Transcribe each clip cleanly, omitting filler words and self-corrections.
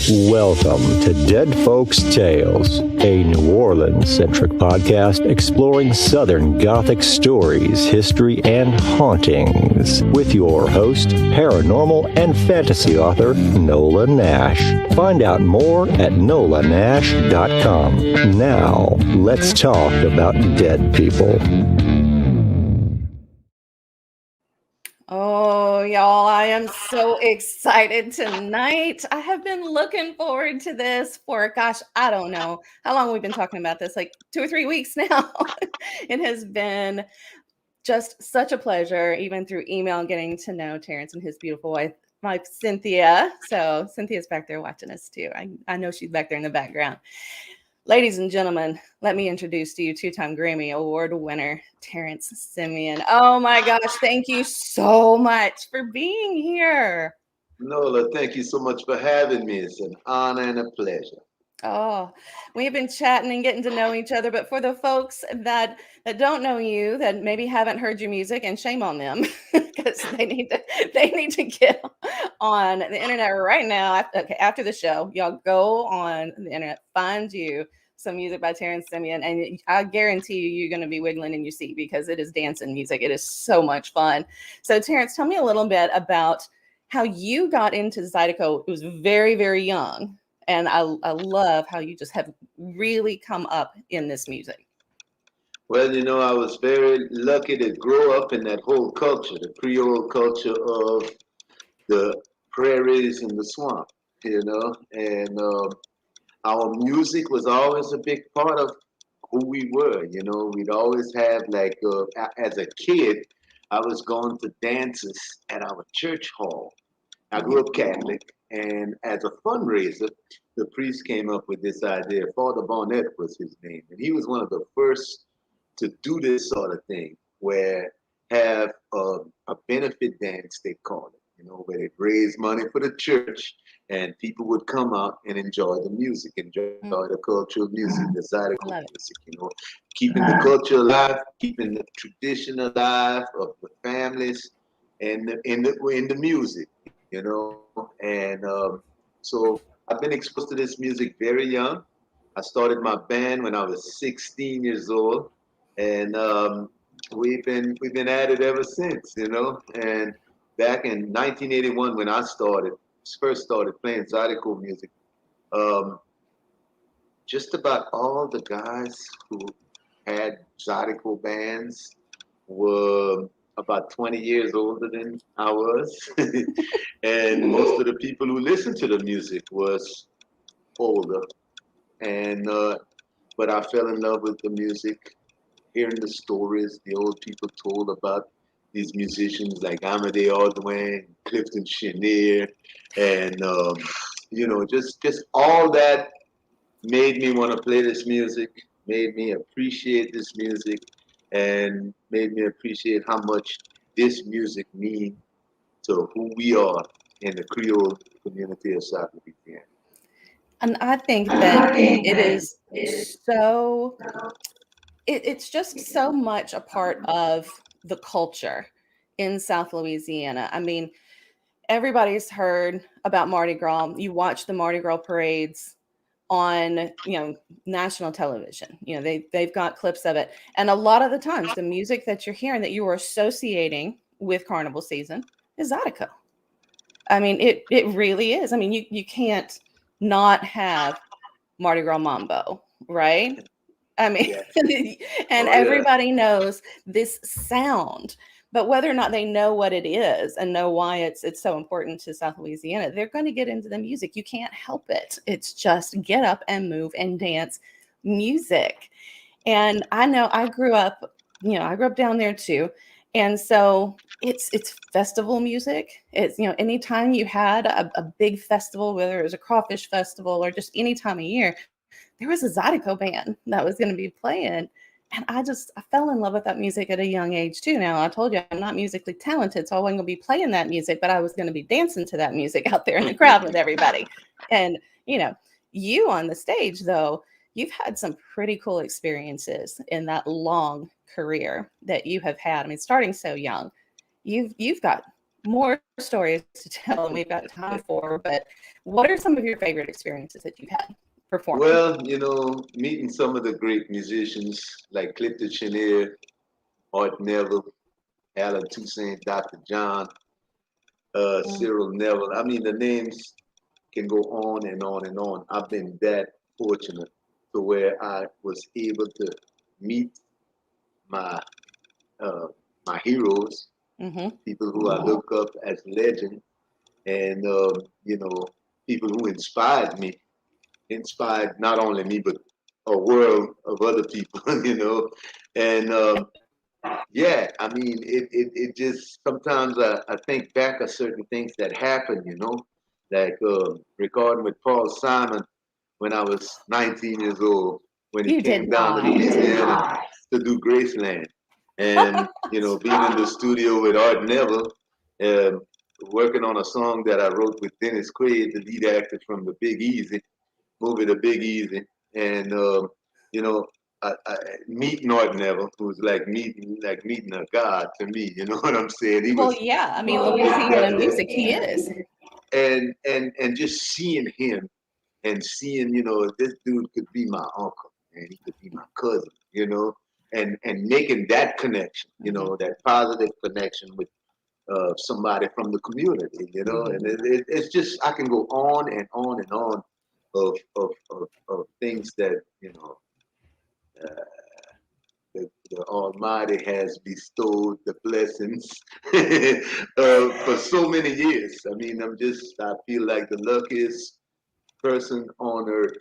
Welcome to Dead Folks Tales, a New Orleans-centric podcast exploring Southern Gothic stories, history, and hauntings, with your host, paranormal and fantasy author, Nola Nash. Find out more at nolanash.com. Now, let's talk about dead people. Oh, y'all, I am so excited tonight. I have been looking forward to this for, gosh, I don't know how long we've been talking about this, like 2 or 3 weeks now. It has been just such a pleasure, even through email, getting to know Terrance and his beautiful wife Cynthia. So Cynthia's back there watching us too. I know she's back there in the background. Ladies and gentlemen, let me introduce to you two-time Grammy Award winner, Terrance Simien. Oh my gosh, thank you so much for being here. Nola, thank you so much for having me. It's an honor and a pleasure. Oh, we've been chatting and getting to know each other, but for the folks that don't know you, that maybe haven't heard your music, and shame on them, because they need to get on the internet right now. Okay, after the show, y'all go on the internet, find you some music by Terrance Simien, and I guarantee you're going to be wiggling in your seat because it is dancing music. It is so much fun. So Terrance, tell me a little bit about how you got into Zydeco. It was very, very young. And I love how you just have really come up in this music. Well, I was very lucky to grow up in that whole culture, the Creole culture of the prairies and the swamp, and our music was always a big part of who we were. We'd always have, like, as a kid, I was going to dances at our church hall. I grew up Catholic, and as a fundraiser, the priest came up with this idea. Father Barnett was his name, and he was one of the first to do this sort of thing, where have a benefit dance, they call it, where they'd raise money for the church, and people would come out and enjoy the music, enjoy the cultural music, the Zydeco music, keeping the culture alive, keeping the tradition alive of the families, and in the music. And so I've been exposed to this music very young. I started my band when I was 16 years old, and we've been at it ever since. And back in 1981, when I first started playing Zydeco music, just about all the guys who had Zydeco bands were about 20 years older than I was. And most of the people who listened to the music was older. And but I fell in love with the music, hearing the stories the old people told about these musicians like Amédée Ordwin, Clifton Chenier, and just all that made me want to play this music, made me appreciate this music, and made me appreciate how much this music means to who we are in the Creole community of South Louisiana. And I think that it is so, it's just so much a part of the culture in South Louisiana. I mean, everybody's heard about Mardi Gras. You watch the Mardi Gras parades on national television. They've got clips of it, and a lot of the times the music that you're hearing that you are associating with carnival season is Zydeco. I mean, it really is. I mean, you can't not have Mardi Gras mambo, right? I mean, and everybody knows this sound. But whether or not they know what it is and know why it's so important to South Louisiana, they're going to get into the music. You can't help it. It's just get up and move and dance music. And I know I grew up down there too. And so it's festival music. It's, anytime you had a big festival, whether it was a crawfish festival or just any time of year, there was a Zydeco band that was going to be playing. And I fell in love with that music at a young age too. Now, I told you I'm not musically talented, so I wasn't going to be playing that music, but I was going to be dancing to that music out there in the crowd with everybody. And, you on the stage, though, you've had some pretty cool experiences in that long career that you have had. I mean, starting so young, you've got more stories to tell than we've got time for, but what are some of your favorite experiences that you've had performing? Well, meeting some of the great musicians like Clifton Chenier, Art Neville, Alan Toussaint, Dr. John, Mm. Cyril Neville. I mean, the names can go on and on and on. I've been that fortunate to where I was able to meet my uh, my heroes, Mm-hmm. people who I look up as legends, and people who inspired not only me but a world of other people, and yeah, I mean, it just sometimes I think back of certain things that happened, like recording with Paul Simon when I was 19 years old, when he You came did down to not. Louisiana to do Graceland. And, being in the studio with Art Neville, um, working on a song that I wrote with Dennis Quaid, the lead actor from The Big Easy, movie The Big Easy. And, you know, meeting Art Neville, who's like meeting a god to me, you know what I'm saying? He Well, was, yeah. I mean, yeah, Louisiana music, he is. and just seeing him and seeing, this dude could be my uncle and he could be my cousin, and making that connection, Mhm. that positive connection with somebody from the community, and it's just I can go on and on and on of things that uh, the Almighty has bestowed the blessings for so many years. I mean, I feel like the luckiest person on earth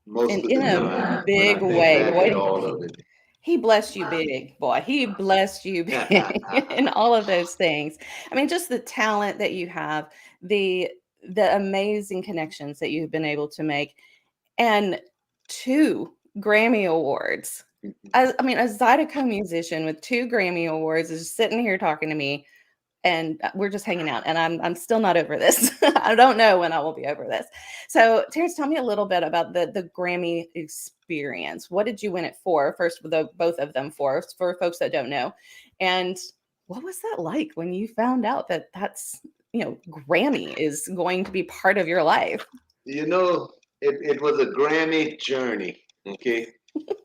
most And of the in a time when I big think way, back at boy, all of it. he blessed you big, boy. He blessed you big and all of those things. I mean, just the talent that you have, the the amazing connections that you've been able to make, and 2 Grammy Awards. I mean, a Zydeco musician with 2 Grammy Awards is sitting here talking to me, and we're just hanging out, and I'm still not over this. I don't know when I will be over this. So, Terrance, tell me a little bit about the Grammy experience. What did you win it for? First, both of them for folks that don't know, and what was that like when you found out that that's Grammy is going to be part of your life? You know, it was a Grammy journey. Okay,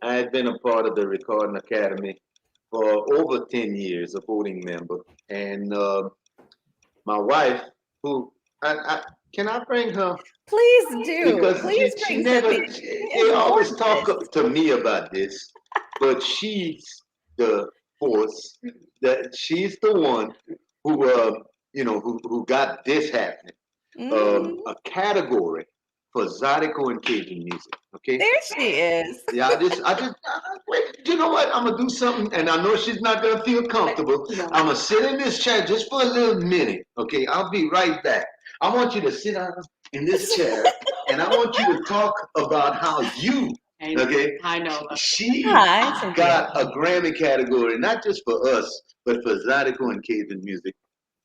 I had been a part of the Recording Academy for over 10 years, a voting member, and my wife, who I can I bring her Please do. because Please she bring never Cynthia. She they is always talk gorgeous. to me about this, but she's the force that she's the one who who got this happening. Mhm. A category for Zydeco and Cajun music. Okay. There she is. Yeah, wait. You know what? I'm gonna do something, and I know she's not gonna feel comfortable. I'm gonna sit in this chair just for a little minute. Okay, I'll be right back. I want you to sit down in this chair, and I want you to talk about how okay, I know. she Hi, Cynthia. got a Grammy category, not just for us, but for Zydeco and Cajun music.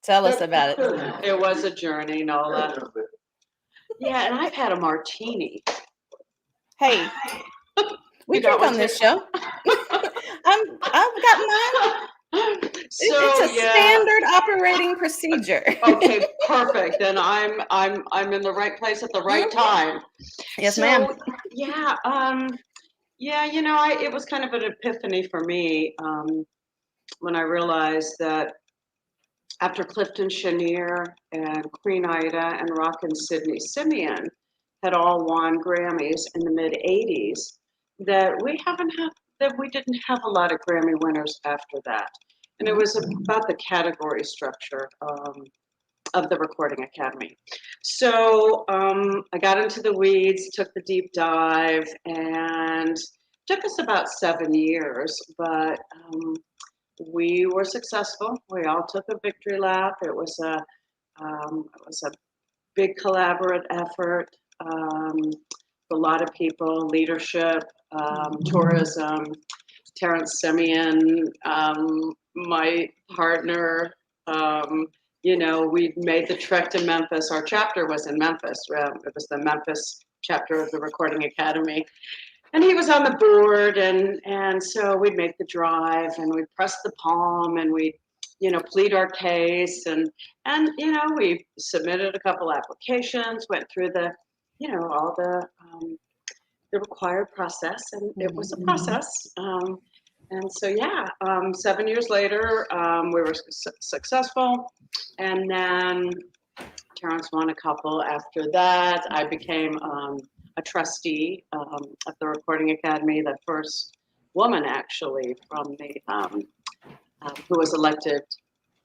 Tell us about it. It was a journey, Nola. Yeah, and I've had a martini. Hey, we You got drink one on too? this show. I've got mine. It's So a yeah. standard operating procedure. Okay, perfect. Then I'm in the right place at the right time. Yes, ma'am. So yeah, yeah, it was kind of an epiphany for me when I realized that after Clifton Chenier and Queen Ida and Rockin' Sidney Simien had all won Grammys in the mid '80s, that we didn't have a lot of Grammy winners after that, and it was about the category structure of the Recording Academy. So I got into the weeds, took the deep dive, and took us about 7 years, but we were successful. We all took a victory lap. It was a big collaborative effort. A lot of people, leadership, tourism. Terrance Simien, my partner. We made the trek to Memphis. Our chapter was in Memphis. It was the Memphis chapter of the Recording Academy. And he was on the board, and so we'd make the drive, and we'd press the palm, and we'd plead our case, and we submitted a couple applications, went through the, all the required process, and it was a process. And so, 7 years later, we were successful, and then Terrance won a couple. After that, I became a trustee of the Recording Academy, the first woman actually from the who was elected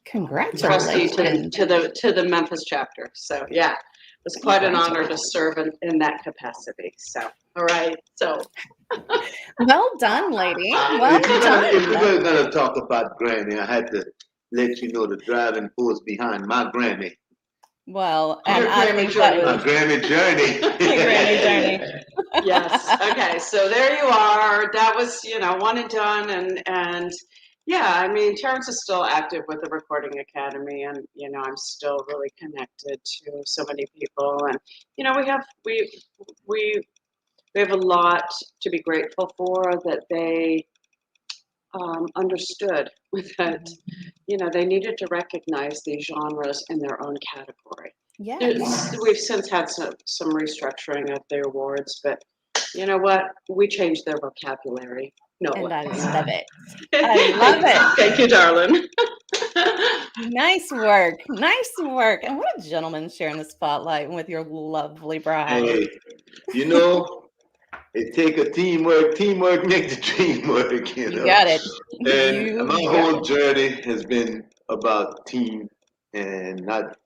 trustee to the Memphis chapter. So it was quite an honor to serve in that capacity. So all right, so well done, lady. Well if we're gonna talk about Grammy, I had to let you know the driving force behind my Grammy. Well, and I think that was my Grammy journey. Grammy journey. Yes. Okay. So there you are. That was, one and done. And I mean, Terrance is still active with the Recording Academy, and I'm still really connected to so many people, and we have a lot to be grateful for that they understood that they needed to recognize these genres in their own category. Yes. We've since had some restructuring of the awards, but you know what? We changed their vocabulary. And I love it. I love it. Thank you, darling. Nice work. Nice work. And what a gentleman sharing the spotlight with your lovely bride. Hey, it take a teamwork. Teamwork make the dream work, You got it. And my whole journey has been about team, and not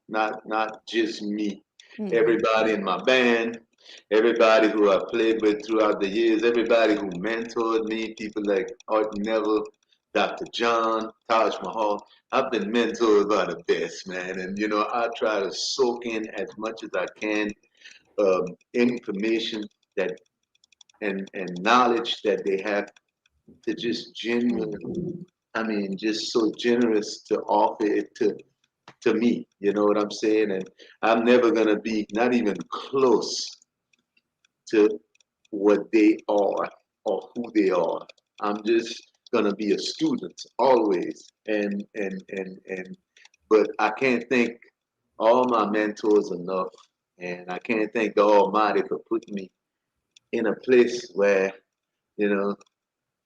just me. Mm-hmm. Everybody in my band, everybody who I played with throughout the years, everybody who mentored me, people like Art Neville, Dr. John, Taj Mahal. I've been mentored by the best, man. And, I try to soak in as much as I can information that and knowledge that they have to just just so generous to offer it to me. You know what I'm saying? And I'm never going to be not even close to what they are or who they are. I'm just going to be a student always. But I can't thank all my mentors enough. And I can't thank the Almighty for putting me in a place where,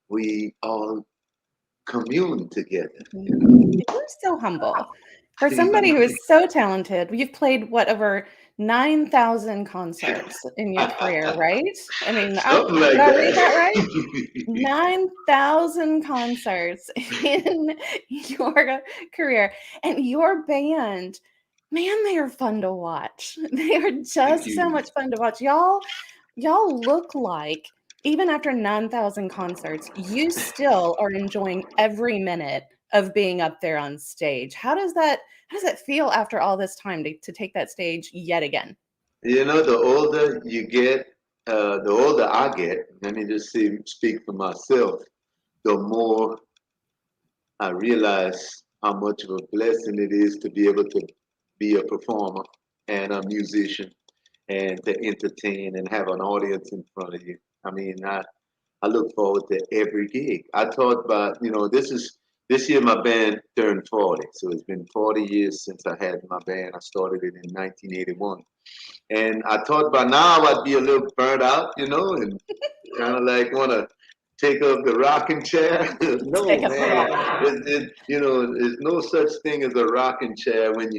we all commune together. You're so humble. For somebody who is so talented, you've played over 9,000 concerts in your career, right? I mean, did I read that right? 9,000 concerts in your career. And your band, man, they are fun to watch. They are just so much fun to watch. Y'all look like, even after 9,000 concerts, you still are enjoying every minute of being up there on stage. How does that feel after all this time to take that stage yet again? The older you get, the older I get, let me just speak for myself, the more I realize how much of a blessing it is to be able to be a performer and a musician and to entertain and have an audience in front of you. I mean, I look forward to every gig. I talk about, this year my band turned 40. So it's been 40 years since I had my band. I started it in 1981. And I thought by now I'd be a little burnt out, and kind of like want to take up the rocking chair. No, man. There's no such thing as a rocking chair when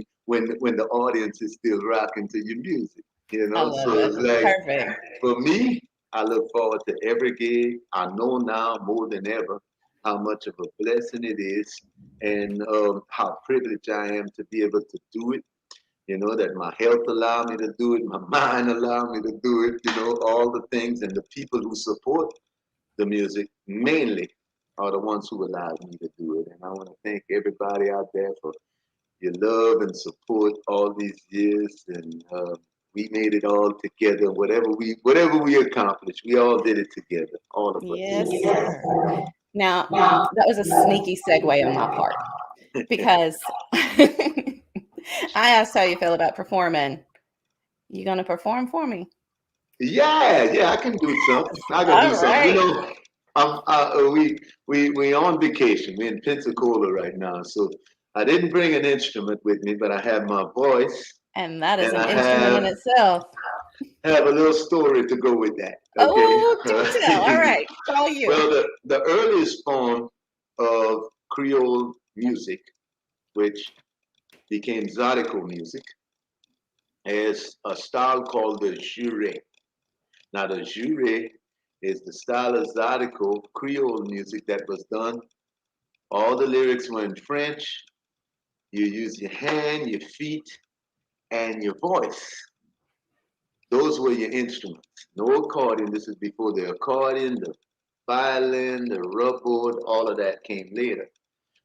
the audience is still rocking to your music. So it's like, perfect. For me, I look forward to every gig. I know now more than ever how much of a blessing it is, and how privileged I am to be able to do it. That my health allow me to do it, my mind allow me to do it, all the things, and the people who support the music mainly are the ones who allowed me to do it. And I want to thank everybody out there for your love and support all these years, and we made it all together. Whatever we accomplished, we all did it together, all of us. Yes, sir. Now, that was a sneaky segue on my part, because I asked how you feel about performing. You gonna perform for me? Yeah, I can do something. I can do something. We on vacation. We're in Pensacola right now, so I didn't bring an instrument with me, but I have my voice, And that is and an I instrument in itself. have a little story to go with that. Okay. Oh, do tell. All right. It's all you. Well, the earliest form of Creole music, which became Zydeco music, is a style called the jure. Now, the jure is the style of Zydeco Creole music that was done. All the lyrics were in French. You use your hand, your feet, and your voice. Those were your instruments. No accordion. This is before the accordion, the violin, the rubboard, all of that came later.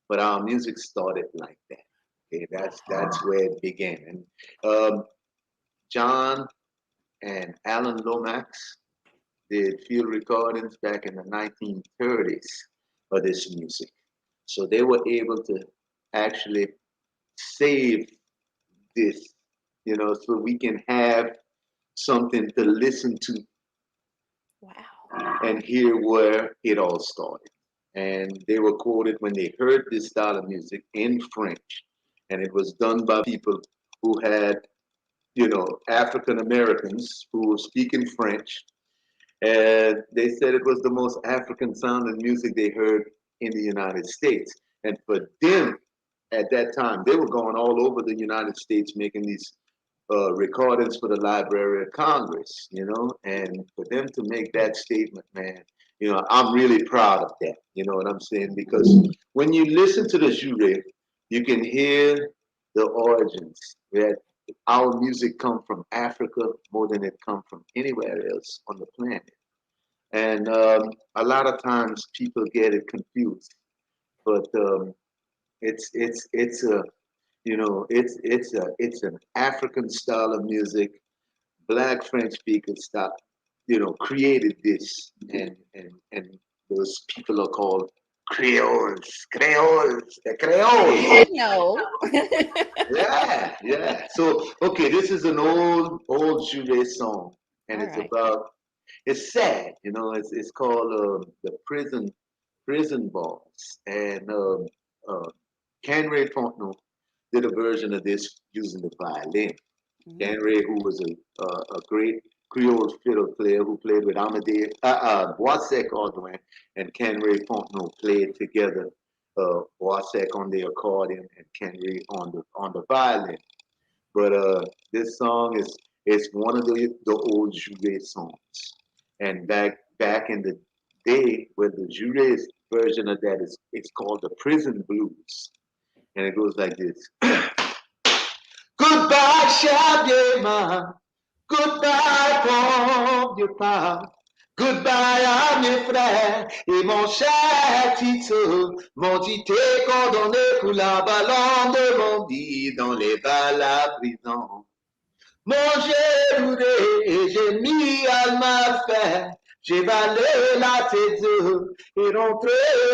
But our music started like that. Okay, that's where it began. And John and Alan Lomax did field recordings back in the 1930s of this music. So they were able to actually save this, so we can have something to listen to Wow. and hear where it all started. And they were quoted when they heard this style of music in French, and it was done by people who had, African Americans who were speaking French, and they said it was the most African sounding music they heard in the United States. And for them, at that time, they were going all over the United States making these recordings for the Library of Congress, and for them to make that statement, man, I'm really proud of that. You know what I'm saying? Because when you listen to the jure, you can hear the origins that our music come from Africa more than it come from anywhere else on the planet. And a lot of times people get it confused, but it's a it's an African style of music. Black French speakers stop, created this, and those people are called Creoles, the Creoles. No. Yeah, yeah. So okay, this is an old Juve song, and All it's right. about it's sad, it's called the prison balls, and Canray Fontenot did a version of this using the violin. Canray, who was a great Creole fiddle player who played with Amadeo Boisec Audouin and Canray Fontenot played together. Boisec on the accordion and Canray on the violin. But this song is one of the old Jouet songs. And back in the day, where the Jouet version of that is, it's called the Prison Blues, and it goes like this. Goodbye, Shabema. Goodbye, bon Dieu pas. Goodbye à mes frères et mon cher Tito. Mon dit t'es condamné pour la ballon de mon vie dans les balles à prison. Mon j'ai roulé et j'ai mis à ma faire. J'ai valé la tête et rentré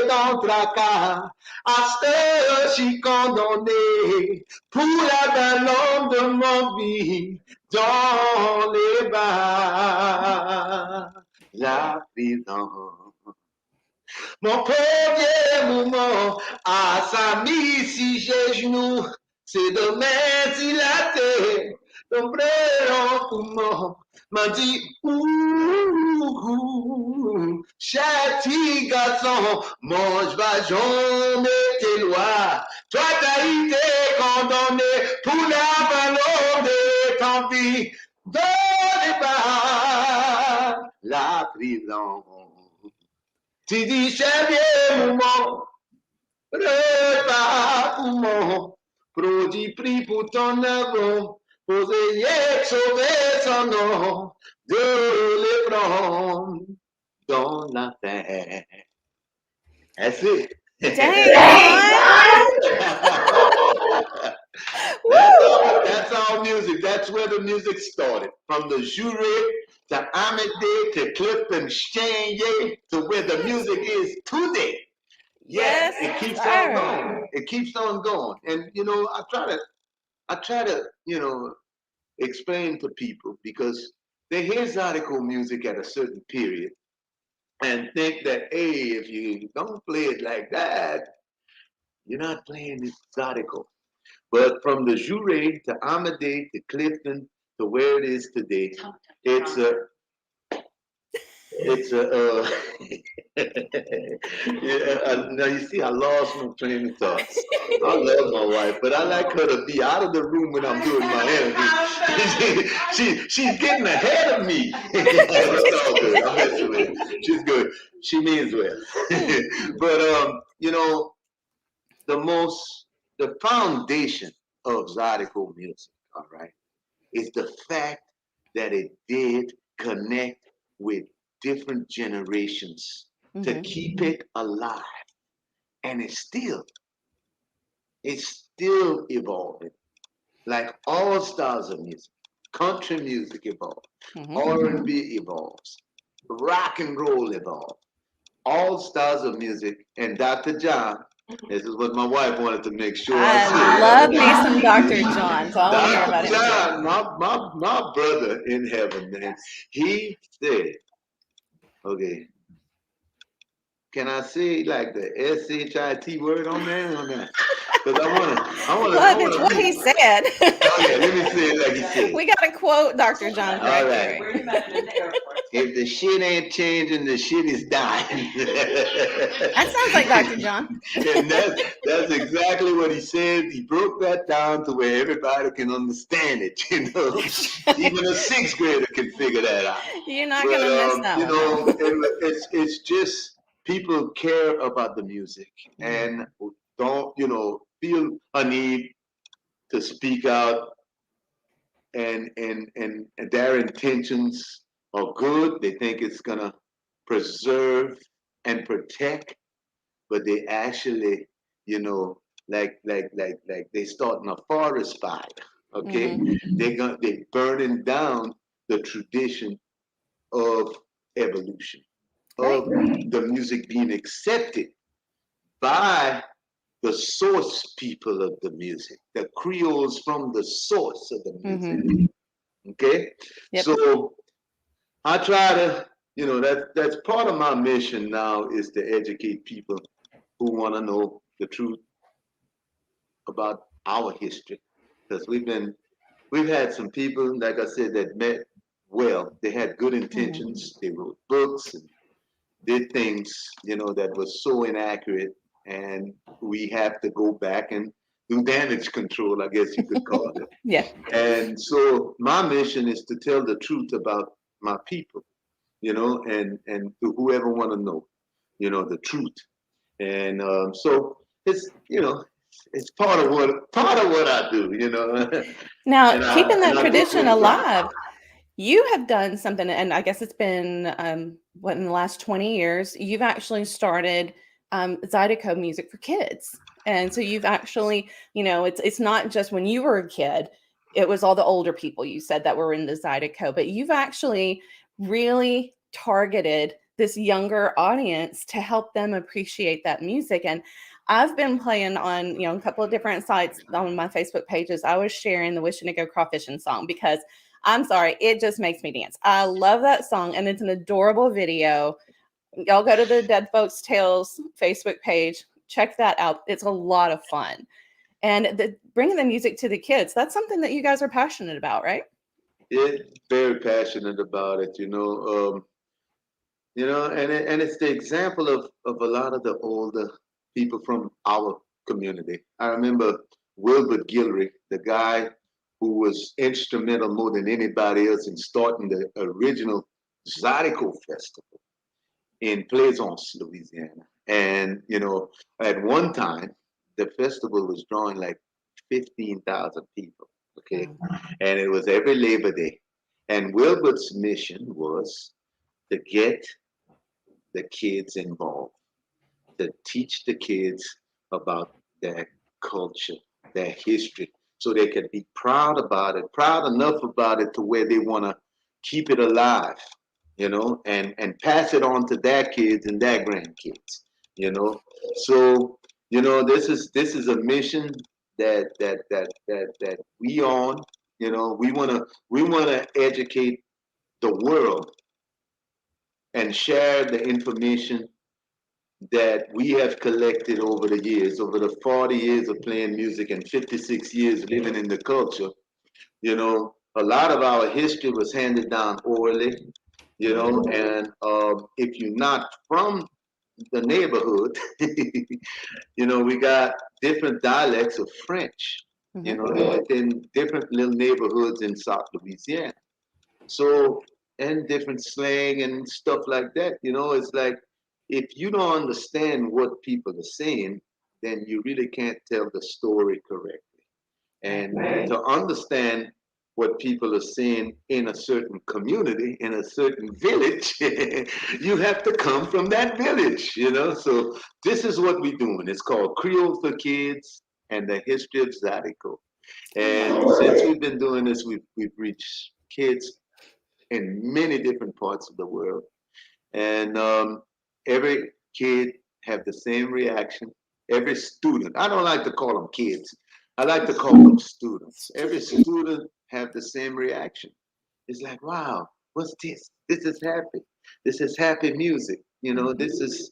dans le tracas. À ce je suis condamné pour la ballon de mon vie dans les bas la prison. Mon premier moment à sa mise si j'ai genoux, c'est demain dilaté, l'ombrello poumon m'a dit ouh, cher petit garçon, mange va jamais tes lois. Toi t'as été condamné pour la valeur de ton vie, dans pas la prison. Tu dis c'est bien moment, repas poumon, produit prix pour ton œuvre, posé sauver son nom, de les prendre dans la terre. That's it. Dang, That's our music. That's where the music started. From the Jure to Amédée to Clifton Chenier to where the music is today. Yeah, Yes, it keeps on sir. going. It keeps on going. And I try to, explain to people because they hear Zydeco music at a certain period and think that, hey, if you don't play it like that, You're not playing this Zydeco. But from the Jure to Amadee to Clifton to where it is today, it's a it's a yeah, now you see I lost my train of thought. I love my wife, but I like her to be out of the room when I'm doing my interview. She's getting ahead of me. It's all good. I'm messing with her. She's good. She means well. But the foundation of Zydeco music, all right, is the fact that it did connect with different generations to keep it alive. And it's still evolving. Like all styles of music. Country music evolves. R&B evolves. Rock and roll evolves. All styles of music. And Dr. John, this is what my wife wanted to make sure I said. I love me some Dr. John, so I want to hear about Dr. him. John, my brother in heaven, man, he said, okay, can I say like the SHIT word on there? On that? Because I want to. Well, if it's what he said. Okay, let me say it like he said. We got to quote Dr. John correctly. All right. If the shit ain't changing, the shit is dying. That sounds like Dr. John. And that's exactly what he said. He broke that down to where everybody can understand it. Even a sixth grader can figure that out. You're not going to miss that one. It's just people care about the music and don't feel a need to speak out, and their intentions are good. They think it's gonna preserve and protect, but they actually, like they starting a forest fire. Okay, they burning down the tradition of evolution, of the music being accepted by the source people of the music, the Creoles from the source of the music. Okay? Yep. So I try to, that's part of my mission now, is to educate people who want to know the truth about our history. Because we've had some people, like I said, that met well. They had good intentions. They wrote books and did things, that was so inaccurate. And we have to go back and do damage control, I guess you could call it. Yeah. And so my mission is to tell the truth about my people, and to whoever want to know, the truth. And so it's, it's part of what I do, Now, keeping that tradition alive, you have done something, and I guess it's been, in the last 20 years, you've actually started Zydeco music for kids. And so you've actually, it's not just when you were a kid, it was all the older people you said that were in the Zydeco, but you've actually really targeted this younger audience to help them appreciate that music. And I've been playing on, a couple of different sites on my Facebook pages. I was sharing the Wishing to Go Crawfishing song because I'm sorry, it just makes me dance. I love that song, and it's an adorable video. Y'all go to the Dead Folks Tales Facebook page. Check that out. It's a lot of fun. And bringing the music to the kids, that's something that you guys are passionate about, right? Yeah, very passionate about it, and it's the example of a lot of the older people from our community. I remember Wilbert Guillory, the guy who was instrumental more than anybody else in starting the original Zydeco Festival in Plaisance, Louisiana. And, at one time, the festival was drawing like 15,000 people, okay? And it was every Labor Day. And Wilbert's mission was to get the kids involved, to teach the kids about their culture, their history, so they could be proud about it, proud enough about it to where they want to keep it alive, and pass it on to their kids and their grandkids, So, this is a mission that we on, we wanna educate the world and share the information that we have collected over the years, over the 40 years of playing music and 56 years living in the culture. You know, a lot of our history was handed down orally, you know, and if you're not from the neighborhood, you know, we got different dialects of French, you know, within different little neighborhoods in South Louisiana. So, and different slang and stuff like that, you know, it's like if you don't understand what people are saying, then you really can't tell the story correctly. And to understand what people are saying in a certain community, in a certain village, you have to come from that village, you know? So this is what we're doing. It's called Creole for Kids and the History of Zydeco. And since we've been doing this, we've reached kids in many different parts of the world. And every kid have the same reaction. Every student, I don't like to call them kids. I like to call them students. Every student have the same reaction. It's like, wow, what's this? This is happy. This is happy music. You know, this is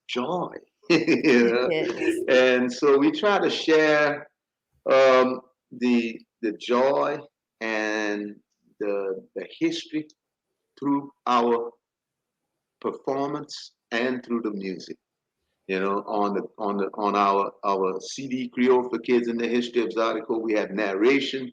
joy. You know? And so we try to share the joy and the history through our performance and through the music. You know, on our CD Creole for Kids in the History of Zydeco, we have narration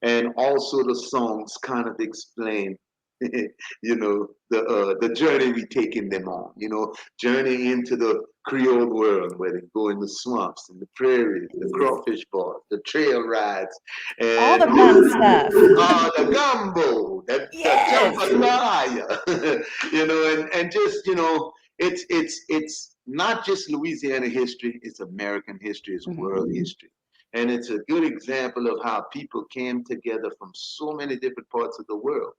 and also the songs kind of explain, you know, the journey we taking them on. You know, journey into the Creole world where they go in the swamps and the prairies, the crawfish bars, the trail rides, All and the fun stuff. the gumbo, the jambalaya, you know, and just, you know, it's not just Louisiana history, it's American history, it's world history. And it's a good example of how people came together from so many different parts of the world.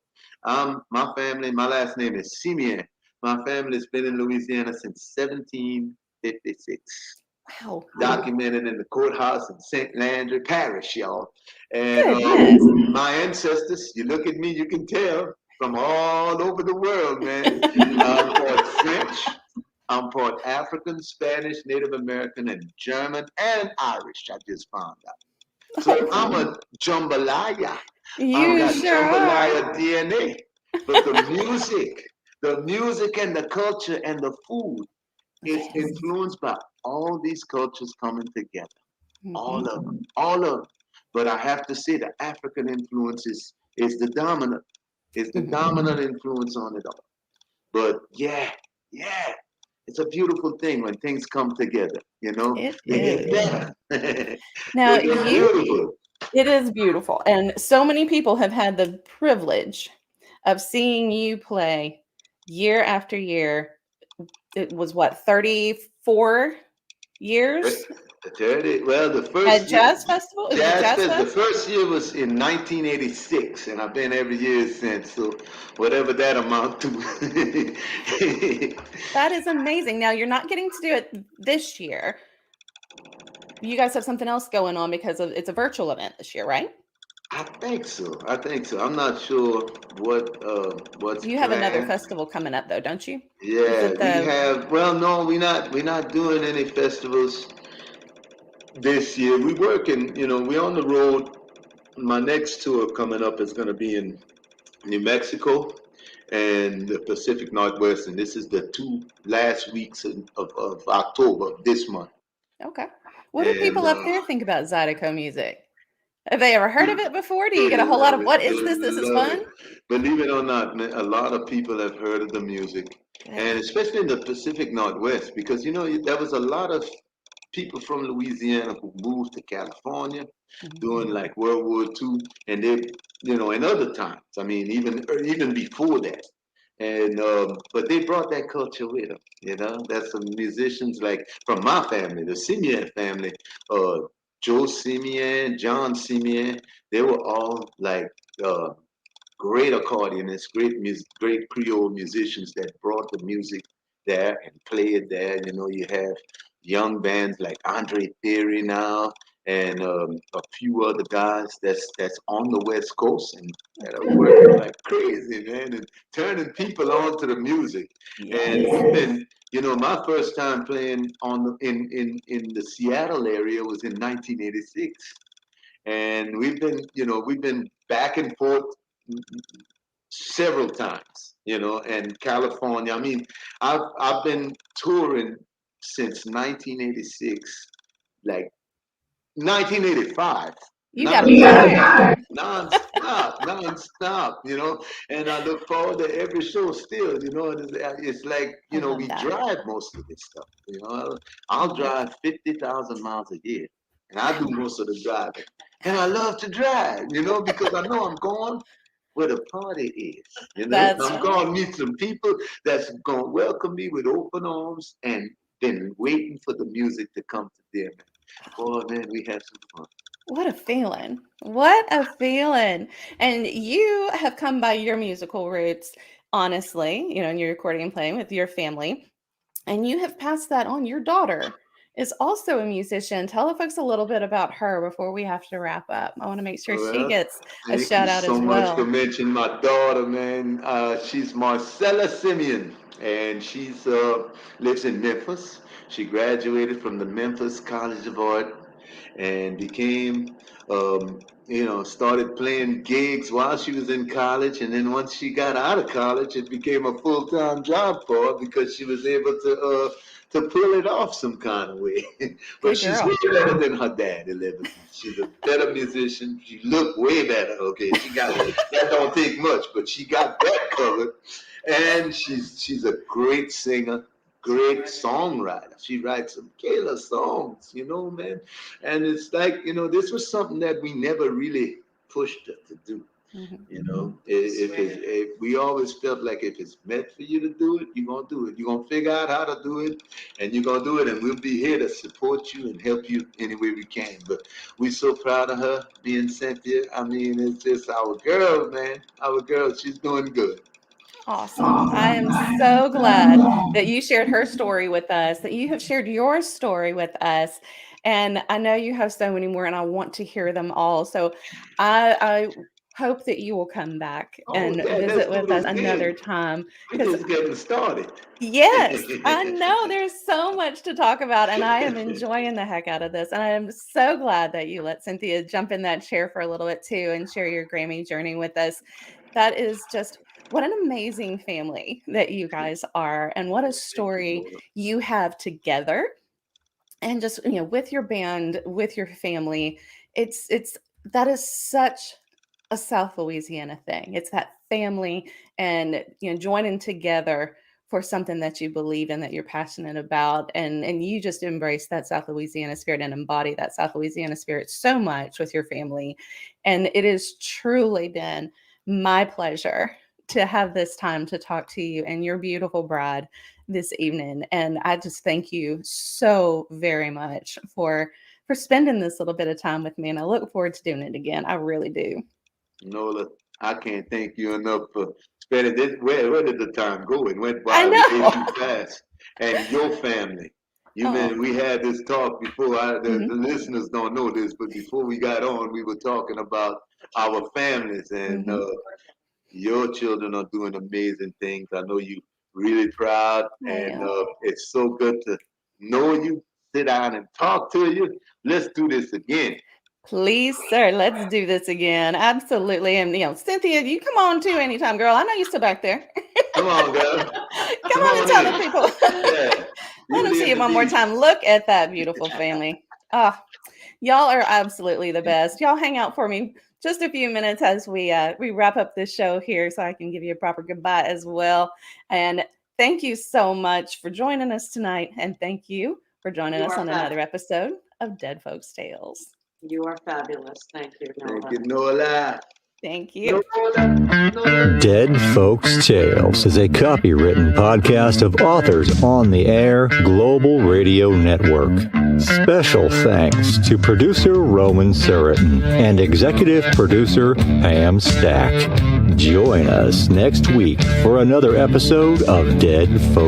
My family, my last name is Simien. My family's been in Louisiana since 1756. Wow. Documented in the courthouse in St. Landry Parish, y'all. And Goodness. my ancestors, you look at me, you can tell from all over the world, man. I'm part French, I'm part African, Spanish, Native American, and German, and Irish, I just found out. So I'm a jambalaya. I've You got sure are. jambalaya DNA. But the music and the culture and the food is influenced by all these cultures coming together. All of them, all of them. But I have to say the African influence is the dominant, influence on it all. But yeah, it's a beautiful thing when things come together, you know? They get better. Now, They get beautiful. it is beautiful. And so many people have had the privilege of seeing you play year after year. It was what, 34 years 30, well, the at first year, Jazz Festival? Is it Jazz the Fest? first year was in 1986, and I've been every year since. So whatever that amount to. That is amazing. Now, you're not getting to do it this year. You guys have something else going on because it's a virtual event this year, right? I think so. I'm not sure what's You have another planned. festival coming up, though, don't you? Is Yeah, it we the have. Well, no, we're not doing any festivals this year. We're working. You know, we're on the road. My next tour coming up is going to be in New Mexico and the Pacific Northwest, and this is the two last weeks of October this month. Okay. What do And people up there think about Zydeco music? Have they ever heard of it before? Do you get a whole lot of what is this? This is love fun? it. Believe it or not, man, a lot of people have heard of the music, and especially in the Pacific Northwest, because you know there was a lot of people from Louisiana who moved to California during like World War II, and they, you know, in other times. I mean, even before that. And but they brought that culture with them. You know, that's some musicians like from my family, the Simien family, uh, Joe Simien, John Simien. They were all like great accordionists, great Creole musicians that brought the music there and played there. You know, you have young bands like Andre Theory now, and a few other guys that's on the West Coast and that are working like crazy, man, and turning people on to the music. And Yes. we've been, my first time playing in the Seattle area was in 1986, and we've been back and forth several times, and California. I mean, I've been touring since 1986, like 1985. You got me tired. Non-stop, and I look forward to every show still, and it's like, I love we that. drive most of this stuff, I'll drive 50,000 miles a year, and I do most of the driving, and I love to drive, because I know I'm going where the party is, That's I'm going to meet some people that's going to welcome me with open arms and been waiting for the music to come to them. Boy, man, we had some fun. What a feeling. What a feeling. And you have come by your musical roots, honestly, in your recording and playing with your family, and you have passed that on. Your daughter is also a musician. Tell the folks a little bit about her before we have to wrap up. I want to make sure she Well, gets a thank shout you out so as much for well. mentioning my daughter, man. She's Marcella Simien, and she's lives in Memphis. She graduated from the Memphis College of Art and became, started playing gigs while she was in college. And then once she got out of college, it became a full-time job for her because she was able to pull it off some kind of way. But Good she's girl. way better than her dad, 11. She's a better musician. She looked way better. Okay, that don't take much, but she got that covered. And she's a great singer, great songwriter. She writes some killer songs, man. And it's like, this was something that we never really pushed her to do. Mhm. If we always felt like if it's meant for you to do it, you're gonna do it. You're gonna figure out how to do it, and you're gonna do it, and we'll be here to support you and help you any way we can. But we're so proud of her being Cynthia. I mean, it's just our girl, man. Our girl, she's doing good. Awesome. I am so glad that you shared her story with us, that you have shared your story with us. And I know you have so many more, and I want to hear them all. So I hope that you will come back Oh, and yeah, let's visit do with this us another again. time. We're Because, just getting started. yes, I know there's so much to talk about, and I am enjoying the heck out of this. And I am so glad that you let Cynthia jump in that chair for a little bit too and share your Grammy journey with us. That is just what an amazing family that you guys are, and what a story you have together. And just, with your band, with your family, it's that is such a South Louisiana thing. It's that family and, joining together for something that you believe in, that you're passionate about, and you just embrace that South Louisiana spirit and embody that South Louisiana spirit so much with your family. And it has truly been my pleasure to have this time to talk to you and your beautiful bride this evening. And I just thank you so very much for spending this little bit of time with me. And I look forward to doing it again. I really do. Nola, I can't thank you enough for spending this. Where did the time go? It went I by way know. too fast. And your family. Oh. We had this talk before. The Mhm. listeners don't know this, but before we got on, we were talking about our families, and Mhm. your children are doing amazing things. I know you really proud, I and am. it's so good to know you, sit down and talk to you. Let's do this again. Please, sir, let's do this again. Absolutely. And, Cynthia, you come on too anytime, girl. I know you're still back there. Come on, girl. Come Come on and on tell the in. people. Yeah. Let You them see live it the one more beat. time. Look at that beautiful family. Ah, y'all are absolutely the best. Y'all hang out for me just a few minutes as we wrap up this show here, so I can give you a proper goodbye as well. And thank you so much for joining us tonight. And thank you for joining You us are on fab- another episode of Dead Folks Tales. You are fabulous. Thank you, Nola. Thank you, Nola. Thank you. Nola. Dead Folks Tales is a copywritten podcast of Authors on the Air Global Radio Network. Special thanks to producer Roman Suritin and executive producer Pam Stack. Join us next week for another episode of Dead Folks